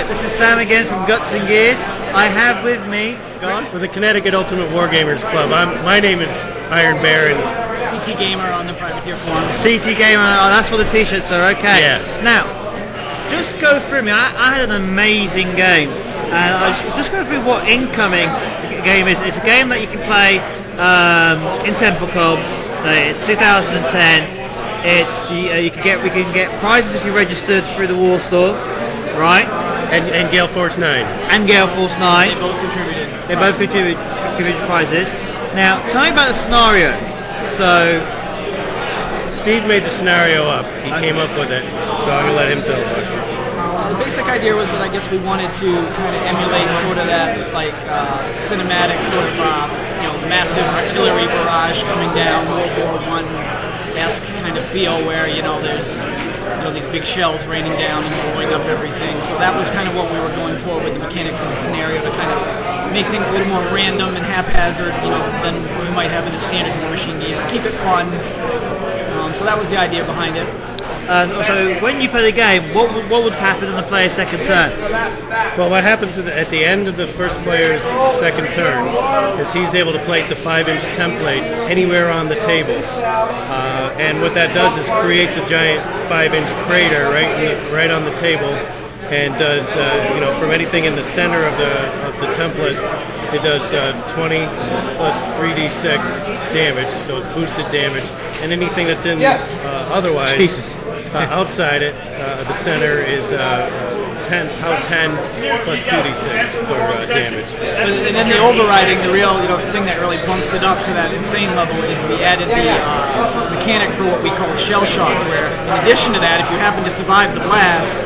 this is Sam again from GutsNGears. I have with me, with the Connecticut Ultimate Wargamers Club. My name is Iron Bear and CT Gamer on the Privateer forums. CT Gamer, oh, that's for the t-shirts, sir, okay. Yeah. Now, just go through me. I had an amazing game. And just go through what Incoming game is. It's a game that you can play in Templecon, 2010. It's we can get prizes if you registered through the War Store, right? And Gale Force 9. And Gale Force 9. They both contributed. They both contributed prizes. Now, tell me about the scenario. So, Steve made the scenario up. He came up with it, so I'm gonna let him tell about it. The basic idea was that I guess we wanted to kind of emulate sort of that like cinematic sort of massive artillery barrage coming down, World War I-esque kind of feel where there's these big shells raining down and blowing up everything. So that was kind of what we were going for with the mechanics of the scenario, to kind of make things a little more random and haphazard, than you might have in a standard War Machine game. Keep it fun. So that was the idea behind it. So when you play the game, what would happen on the player's second turn? Well, what happens at the end of the first player's second turn is he's able to place a 5-inch template anywhere on the table, and what that does is creates a giant 5-inch crater right on the table, and does from anything in the center of the template, it does 20 plus 3d6 damage, so it's boosted damage, and anything that's in otherwise. Outside it, the center is 10 plus 2d6 for damage. And then the overriding, the real thing that really bumps it up to that insane level is we added the mechanic for what we call shell shock, where in addition to that, if you happen to survive the blast,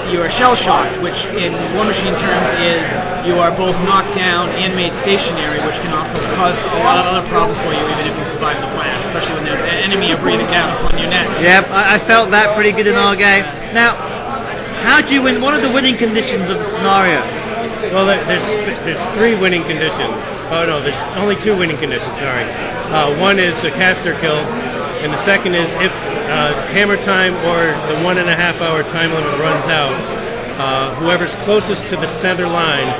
you are shell shocked, which in War Machine terms is you are both knocked down and made stationary, which can also cause a lot of other problems for you even if you survive the blast, especially when the enemy are breathing down upon your necks. Yep, I felt that pretty good in our game. Now, how do you win? What are the winning conditions of the scenario? Well, there's 3 winning conditions. Oh no, there's only 2 winning conditions, sorry. One is a caster kill, and the second is if hammer time or the 1.5-hour time limit runs out, whoever's closest to the center line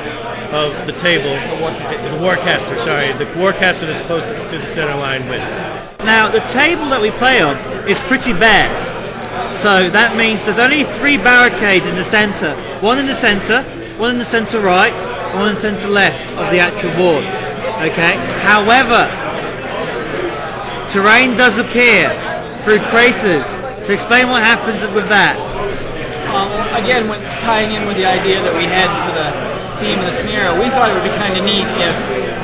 of the table, the warcaster that's closest to the center line wins. Now, the table that we play on is pretty bare. So that means there's only 3 barricades in the center. One in the center right, and one in the center left of the actual board. Okay. However, terrain does appear through craters. So explain what happens with that. Again, tying in with the idea that we had for the theme of the scenario, we thought it would be kind of neat if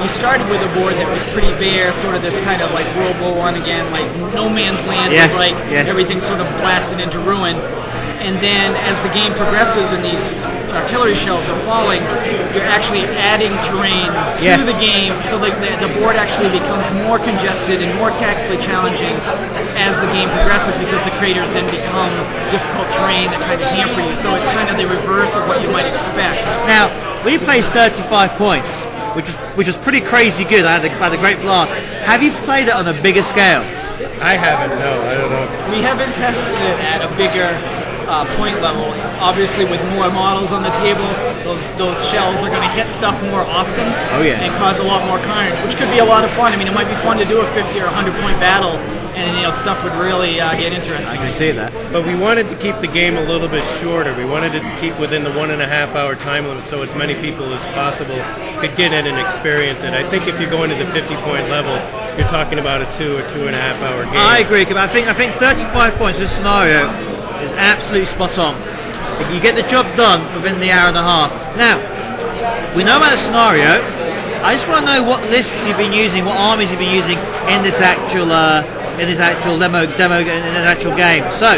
you started with a board that was pretty bare, sort of this kind of like World War I again, like no man's land, yes, like yes. Everything's sort of blasted into ruin. And then as the game progresses and these artillery shells are falling, you're actually adding terrain to the game, so the board actually becomes more congested and more tactically challenging as the game progresses, because the craters then become difficult terrain that kind of hamper you. So it's kind of the reverse of what you might expect. Now, we played 35 points, which was pretty crazy good. I had a great blast. Have you played it on a bigger scale? I haven't, no, I don't know. We haven't tested it at a bigger point level. Obviously, with more models on the table, those shells are going to hit stuff more often and cause a lot more carnage, which could be a lot of fun. I mean, it might be fun to do a 50 or 100-point battle, and stuff would really get interesting. I can see that. But we wanted to keep the game a little bit shorter. We wanted it to keep within the 1.5-hour time limit, so as many people as possible could get in and experience it. I think if you're going to the 50-point level, you're talking about a 2 or 2.5-hour game. I agree, I think 35 points for this scenario is absolutely spot on. You get the job done within the hour and a half. Now, we know about the scenario. I just want to know what lists you've been using, what armies you've been using in this actual demo in this actual game. So,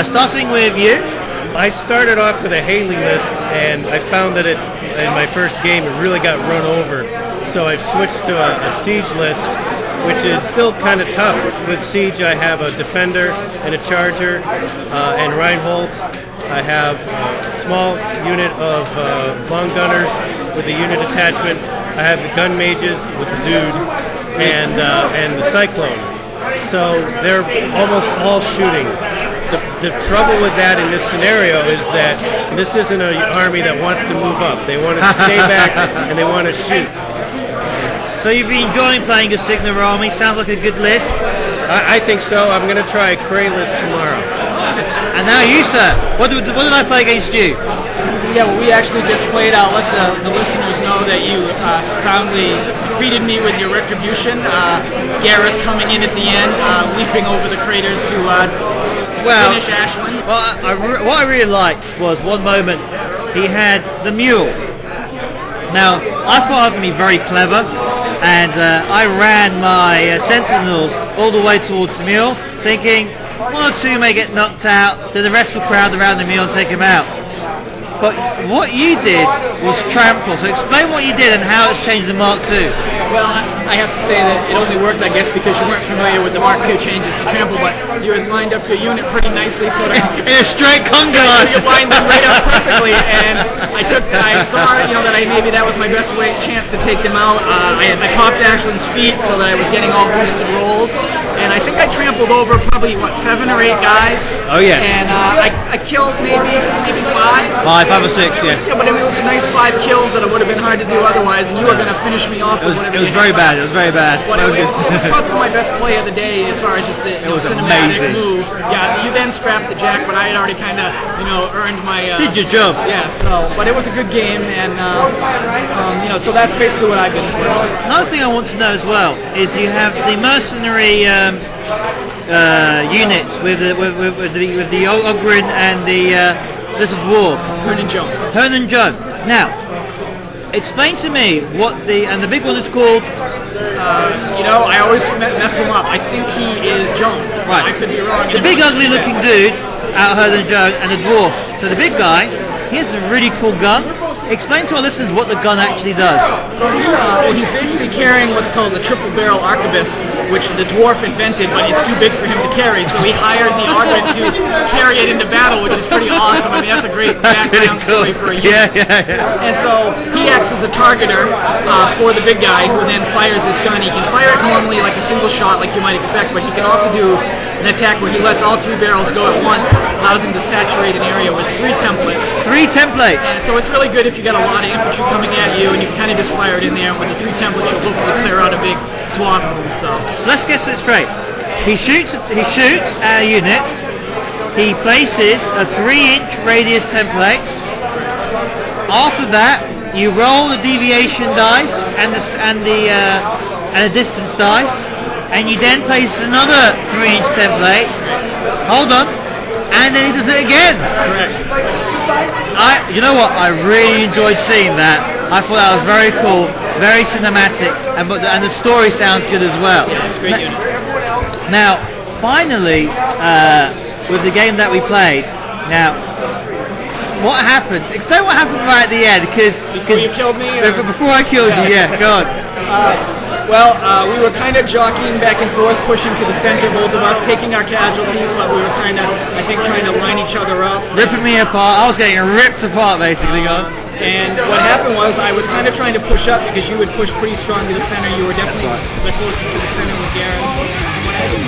starting with you. I started off with a Haley list, and I found that in my first game it really got run over. So I've switched to a siege list, which is still kind of tough. With siege, I have a defender and a charger, and Reinhold. I have a small unit of long gunners with a unit attachment. I have the gun mages with the dude and the cyclone. So they're almost all shooting. The trouble with that in this scenario is that this isn't an army that wants to move up. They want to stay back and they want to shoot. So you've been enjoying playing your Sigma army. Sounds like a good list. I think so. I'm going to try Krayless tomorrow. And now you, sir. What did I play against you? Yeah, well, we actually just played out. Let the listeners know that you soundly defeated me with your retribution. Gareth coming in at the end, leaping over the craters to finish Ashland. Well, what I really liked was one moment he had the mule. Now, I thought I was going to be very clever, and I ran my sentinels all the way towards the mule, thinking one or two may get knocked out, then the rest will crowd around the mule and take him out. But what you did was trample. So explain what you did and how it's changed the Mark II. Well, I have to say that it only worked, I guess, because you weren't familiar with the Mark II changes to trample, but you had lined up your unit pretty nicely, sort of. In a straight conga line. You lined them right up perfectly, and I saw, that maybe that was my best chance to take them out. I popped Ashland's feet so that I was getting all boosted rolls, and I think I trampled over probably, 7 or 8 guys. Oh, yes. And I killed maybe 5. 5 or 6, yes. Yeah, but it was a nice 5 kills that it would have been hard to do otherwise, and you were going to finish me off. It was very bad. It was very bad. But it was probably my best play of the day as far as just the cinematic move. Yeah, you then scrapped the jack, but I had already kind of earned my. Did your job? Yeah. So, but it was a good game, and so that's basically what I've been doing. Another thing I want to know as well is you have the mercenary units with the Ogrin and the little dwarf. Hernan Joan. Hernan Joan. Now, explain to me what the big one is called. I always mess him up. I think he is Joan. Right. I could be wrong. The big ugly looking dude out of Hernan Joan and the dwarf. So the big guy, he has a really cool gun. Explain to our listeners what the gun actually does. Well, he's basically carrying what's called the triple barrel arquebus, which the dwarf invented, but it's too big for him to carry, so he hired the Ogren to carry it into battle, which is pretty awesome. I mean, that's a great background story for a unit. Yeah. And so he acts as a targeter for the big guy, who then fires his gun. He can fire it normally like a single shot, like you might expect, but he can also do an attack where he lets all 3 barrels go at once, allows him to saturate an area with 3 templates. 3 templates? And so it's really good if you got a lot of infantry coming at you, and you can kind of just fire it in there. With the 3 templates, you'll hopefully clear out a big swath of them. So let's get this straight. He shoots at a unit. He places a 3-inch radius template. After that, you roll the deviation dice and the distance dice, and you then place another 3-inch template. Hold on, and then he does it again. correct. You know what? I really enjoyed seeing that. I thought that was very cool, very cinematic, and the story sounds good as well. Yeah, it's a great unit. Now, finally, with the game that we played, now, what happened? Explain what happened right at the end, because Before you killed me? Or? Before I killed you, yeah, go on. We were kind of jockeying back and forth, pushing to the center, both of us, taking our casualties, but we were kind of, I think, trying to line each other up. Ripping me apart. I was getting ripped apart, basically, go on. And what happened was I was kind of trying to push up because you would push pretty strong to the center. You were definitely the closest to the center with Garrett. And what I did